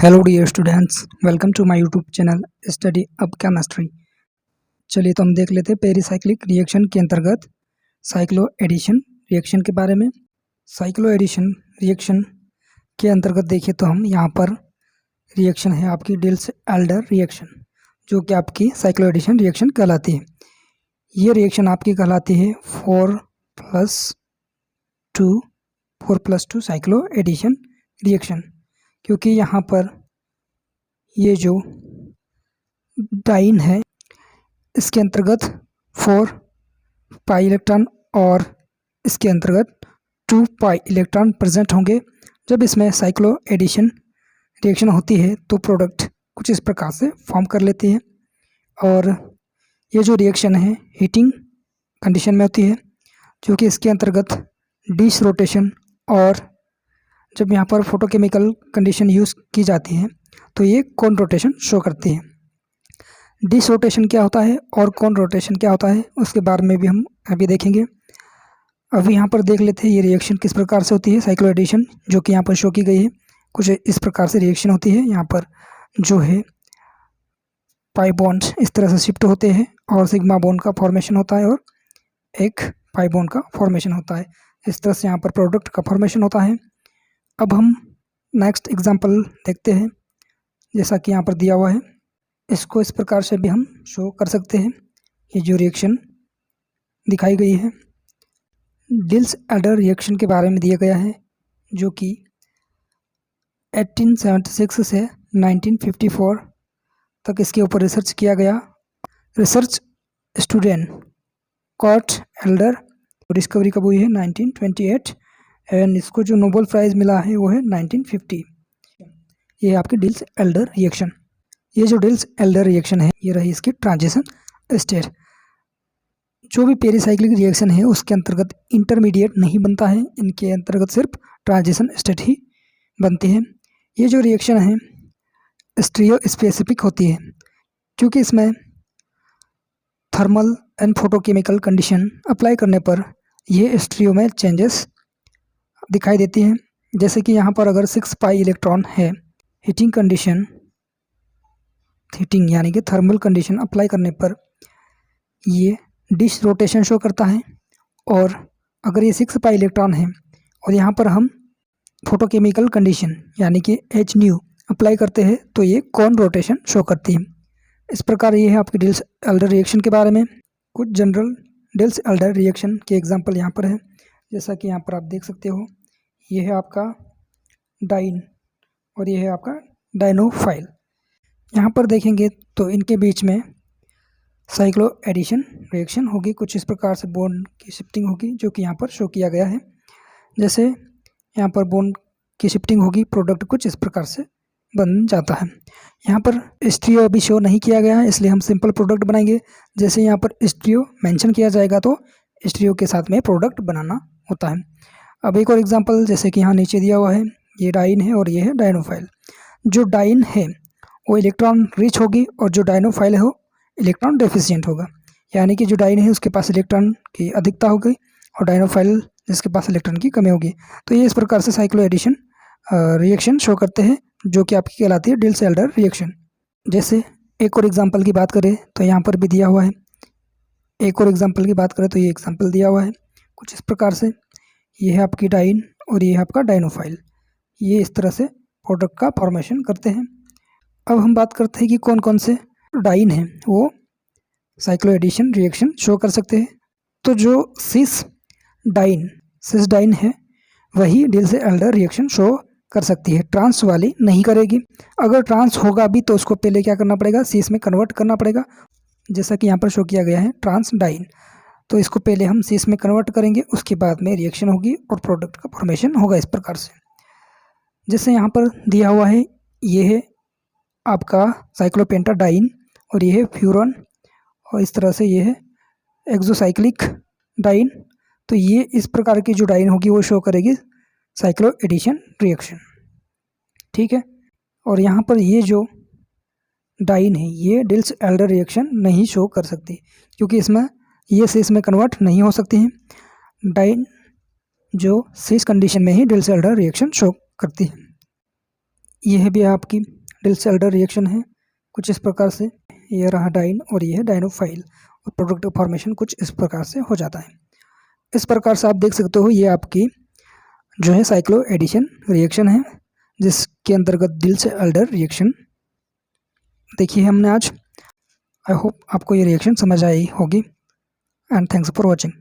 Hello dear students, welcome to my YouTube channel study अब chemistry. चलिए तो हम देख लेते हैं पेरीसाइक्लिक रिएक्शन के अंतर्गत साइक्लो एडिशन रिएक्शन के बारे में। साइक्लो एडिशन रिएक्शन के अंतर्गत देखिए तो हम यहाँ पर रिएक्शन है आपकी डिल्स एल्डर रिएक्शन, जो कि आपकी साइक्लो एडिशन रिएक्शन कहलाती है। ये रिएक्शन आपकी कहलाती है 4+2 साइक्लो एडिशन रिएक्शन, क्योंकि यहाँ पर ये जो डाइन है इसके अंतर्गत 4 पाई इलेक्ट्रॉन और इसके अंतर्गत 2 पाई इलेक्ट्रॉन प्रेजेंट होंगे। जब इसमें साइक्लो एडिशन रिएक्शन होती है तो प्रोडक्ट कुछ इस प्रकार से फॉर्म कर लेती है। और ये जो रिएक्शन है हीटिंग कंडीशन में होती है, जो कि इसके अंतर्गत डिश रोटेशन और जब यहाँ पर फोटोकेमिकल कंडीशन यूज़ की जाती है तो ये कोन रोटेशन शो करती है। डिश रोटेशन क्या होता है और कोन रोटेशन क्या होता है उसके बारे में भी हम अभी देखेंगे। अभी यहाँ पर देख लेते हैं ये रिएक्शन किस प्रकार से होती है साइक्लो एडिशन, जो कि यहाँ पर शो की गई है। कुछ इस प्रकार से रिएक्शन होती है। यहाँ पर जो है पाई बॉन्ड इस तरह से शिफ्ट होते हैं और सिग्मा बॉन्ड का फॉर्मेशन होता है और एक पाई बॉन्ड का फॉर्मेशन होता है। इस तरह से यहाँ पर प्रोडक्ट का फॉर्मेशन होता है। अब हम नेक्स्ट एग्जांपल देखते हैं, जैसा कि यहाँ पर दिया हुआ है। इसको इस प्रकार से भी हम शो कर सकते हैं। ये जो रिएक्शन दिखाई गई है डिल्स एल्डर रिएक्शन के बारे में दिया गया है, जो कि 1876 से 1954 तक इसके ऊपर रिसर्च किया गया। Research student Kurt Alder discovery कब हुई है 1928 एंड इसको जो नोबेल प्राइज़ मिला है वो है 1950। ये है आपकी डिल्स एल्डर रिएक्शन। ये जो डिल्स एल्डर रिएक्शन है ये रही इसकी ट्रांजिशन स्टेट। जो भी पेरीसाइक्लिक रिएक्शन है उसके अंतर्गत इंटरमीडिएट नहीं बनता है, इनके अंतर्गत सिर्फ ट्रांजिशन स्टेट ही बनती है। ये जो रिएक्शन है स्टीरियो स्पेसिफिक होती है, क्योंकि इसमें thermal and photochemical condition apply करने पर ये स्टीरियो में चेंजेस दिखाई देती हैं। जैसे कि यहाँ पर अगर 6 पाई इलेक्ट्रॉन है, हीटिंग कंडीशन हीटिंग यानी कि थर्मल कंडीशन अप्लाई करने पर ये डिश रोटेशन शो करता है। और अगर ये 6 पाई इलेक्ट्रॉन है और यहाँ पर हम फोटोकेमिकल कंडीशन यानी कि एच न्यू अप्लाई करते हैं तो ये कोन रोटेशन शो करती है। इस प्रकार ये है आपकी डिल्स एल्डर रिएक्शन के बारे में। कुछ जनरल डिल्स एल्डर रिएक्शन के एग्जाम्पल यहाँ पर है, जैसा कि यहाँ पर आप देख सकते हो। ये है आपका डाइन और ये है आपका डाइनोफाइल। यहाँ पर देखेंगे तो इनके बीच में साइक्लो एडिशन रिएक्शन होगी। कुछ इस प्रकार से बॉन्ड की शिफ्टिंग होगी, जो कि यहाँ पर शो किया गया है। जैसे यहाँ पर बॉन्ड की शिफ्टिंग होगी, प्रोडक्ट कुछ इस प्रकार से बन जाता है। यहाँ पर स्टीरियो अभी शो नहीं किया गया है, इसलिए हम सिंपल प्रोडक्ट बनाएंगे। जैसे यहाँ पर स्टीरियो मेंशन किया जाएगा तो स्टीरियो के साथ में प्रोडक्ट बनाना होता है। अब एक और एग्जांपल, जैसे कि यहाँ नीचे दिया हुआ है, ये डाइन है और ये है डाइनोफाइल। जो डाइन है वो इलेक्ट्रॉन रिच होगी और जो डाइनोफाइल है वो इलेक्ट्रॉन डेफिशिएंट होगा। यानी कि जो डाइन है उसके पास इलेक्ट्रॉन की अधिकता होगी और डाइनोफाइल जिसके पास इलेक्ट्रॉन की कमी होगी। तो ये इस प्रकार से साइक्लो एडिशन रिएक्शन शो करते हैं, जो कि आपकी कहलाती है डिल्स एल्डर रिएक्शन। जैसे एक और एग्जाम्पल की बात करें तो यहाँ पर भी दिया हुआ है। एक और एग्जाम्पल की बात करें तो ये एग्जाम्पल दिया हुआ है कुछ इस प्रकार से। ये है आपकी डाइन और ये है आपका डाइनोफाइल। ये इस तरह से प्रोडक्ट का फॉर्मेशन करते हैं। अब हम बात करते हैं कि कौन कौन से डाइन हैं वो साइक्लो एडिशन रिएक्शन शो कर सकते हैं। तो जो सिस डाइन है वही डिल्स एल्डर रिएक्शन शो कर सकती है, ट्रांस वाली नहीं करेगी। अगर ट्रांस होगा भी तो उसको पहले क्या करना पड़ेगा, सिस में कन्वर्ट करना पड़ेगा, जैसा कि यहाँ पर शो किया गया है ट्रांस डाइन। तो इसको पहले हम सिस में कन्वर्ट करेंगे, उसके बाद में रिएक्शन होगी और प्रोडक्ट का फॉर्मेशन होगा इस प्रकार से। जैसे यहाँ पर दिया हुआ है, ये है आपका साइक्लोपेंटाडाइन और ये है फ्यूरॉन और इस तरह से ये है एक्सोसाइक्लिक डाइन। तो ये इस प्रकार की जो डाइन होगी वो शो करेगी साइक्लो एडिशन रिएक्शन, ठीक है। और यहाँ पर ये जो डाइन है ये डिल्स एल्डर रिएक्शन नहीं शो कर सकती, क्योंकि इसमें ये सिस में कन्वर्ट नहीं हो सकती हैं। डाइन जो सिस कंडीशन में ही डिल्स एल्डर रिएक्शन शो करती है। यह भी आपकी डिल्स-एल्डर रिएक्शन है कुछ इस प्रकार से। ये रहा डाइन और ये है डाइनोफाइल और प्रोडक्ट फॉर्मेशन कुछ इस प्रकार से हो जाता है। इस प्रकार से आप देख सकते हो ये आपकी जो है साइक्लो एडिशन रिएक्शन है जिसके अंतर्गत डिल्स-एल्डर रिएक्शन देखी है हमने आज। आई होप आपको ये रिएक्शन समझ आई होगी एंड थैंक्स फॉर वॉचिंग।